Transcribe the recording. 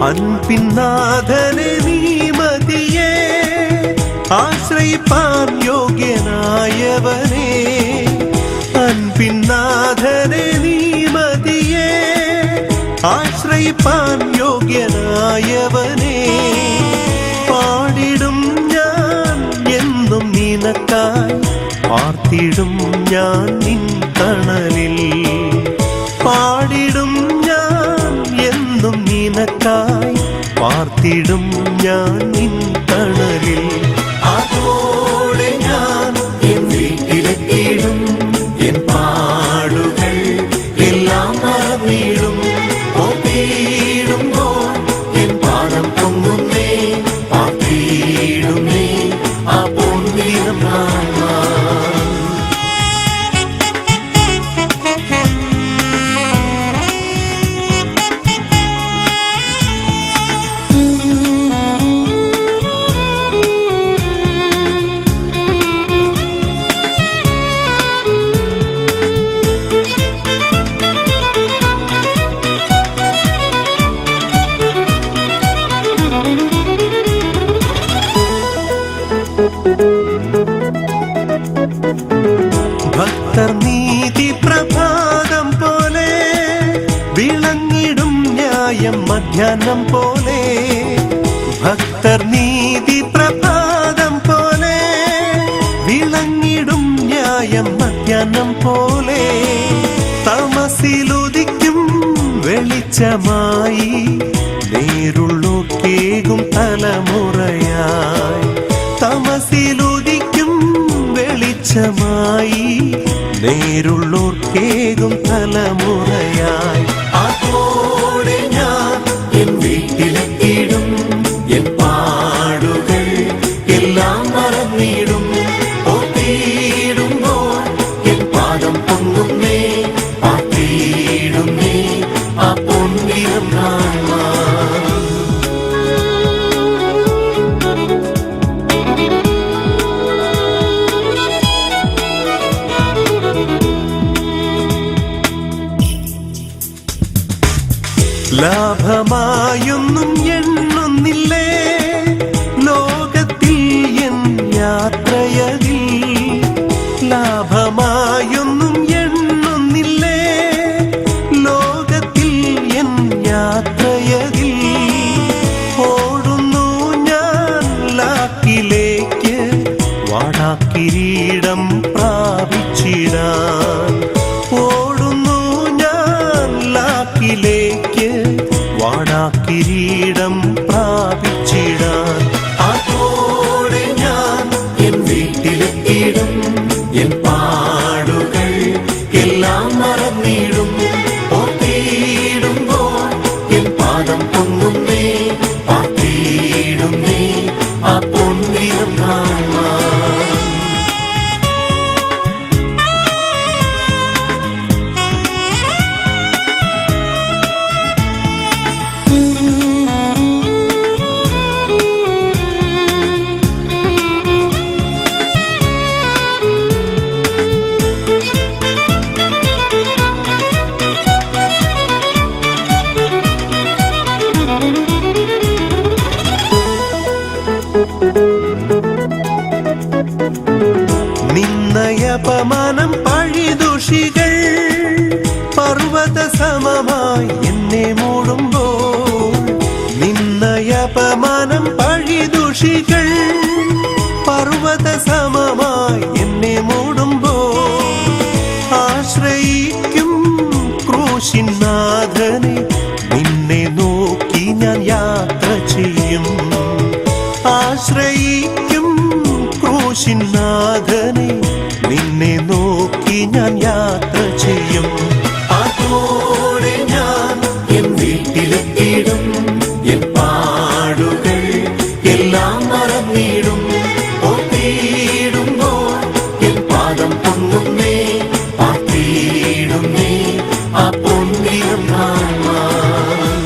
അൻപിന്നാഥനെ നീ മതിയേ, ആശ്രയിപ്പാൻ യോഗ്യനായവനെ. അൻപിന്നാഥനെ നീ മതിയേ, ആശ്രയിപ്പാൻ യോഗ്യനായവനെ. പാടിടും ഞാൻ എന്നും നിനക്കായി, പാർത്തിടും ഞാൻ നിൻ തണലിൽ. പാടിടും ഞാൻ എന്നും നിനക്കായി, പാർത്തിടും ഞാൻ നിൻ തണലിൽ. അതോടെ ഞാൻ എൻ വീട്ടിലെത്തിയിടും, എൻ പാടുകൾ എല്ലാം മറന്നിടും. പോയിടുമ്പോൾ എൻ പാദം പൊങ്ങുന്നേ, പാർത്തിടുന്നേ ആ പൊന്നിനം ഭക്തർ നീതി പ്രഭാതം പോലെ, വിളങ്ങിടും ന്യായം മധ്യാഹ്നം പോലെ. ഭക്തർ നീതി പ്രഭാതം പോലെ, വിളങ്ങിടും ന്യായം മധ്യാഹ്നം പോലെ. തമസിലുദിക്കും വെളിച്ചമായി, നേരുള്ളോർക്കേകും തലമുറയായി. തമസിലുദിക്കും വെളിച്ചമായി, നേരുള്ളോർക്കേകും തലമുറയായി. അതോടെ ഞാൻ എൻ വീട്ടിലെത്തിയിടും, എൻ പാടുകൾ എല്ലാം മറന്നിടും. പോയിടുമ്പോൾ എൻ പാദം പൊങ്ങുന്നേ, പാർത്തിടുന്നേ ആ പൊന്നിനം കാണാൻ. ലാഭമായൊന്നും എണ്ണുന്നില്ലേ ലോകത്തിൽ എൻ യാത്രയതിൽ. ലാഭമായൊന്നും എണ്ണുന്നില്ലേ ലോകത്തിൽ എൻ യാത്രയതിൽ. ഓടുന്നു ഞാൻ ലാക്കിലേക്ക്, വാടാക്കിരീടം പ്രാപിച്ചിടാൻ. ഓടുന്നു ഞാൻ ലാക്കിലേക്ക്, വാടാക്കിരീടം പ്രാപിച്ചിടാൻ. അതോടെ ഞാൻ എൻ വീട്ടിലെത്തിയിടും, എൻ പാടുകൾ എല്ലാം മറന്നിടും. പോയിടുമ്പോൾ എൻ പാദം പൊങ്ങുന്നേ, പാർത്തിടുന്നേ ആ പൊന്നിനം കാണാൻ. നിന്നയപമാനം പഴിദുഷികൾ പർവ്വത സമമായി എന്നെ മൂടുമ്പോൾ. നിന്നയപമാനം പഴിദുഷികൾ പർവ്വത സമമായി എന്നെ മൂടുമ്പോൾ. ആശ്രയിക്കും ക്രൂശിനാഥനെ, നിന്നെ നോക്കി ഞാൻ യാത്ര ചെയ്യും. ആശ്രയിക്കും ക്രൂശിനാഥനെ, നിന്നെ നോക്കി ഞാൻ യാത്ര ചെയ്യും. അതോടെ ഞാൻ എൻ വീട്ടിലെത്തിയിടും, എൻ പാടുകൾ എല്ലാം മറന്നിടും. പോയിടുമ്പോൾ എൻ പാദം പൊങ്ങുന്നേ, പാർത്തിടുന്നേ ആ പൊന്നിനം കാണാൻ.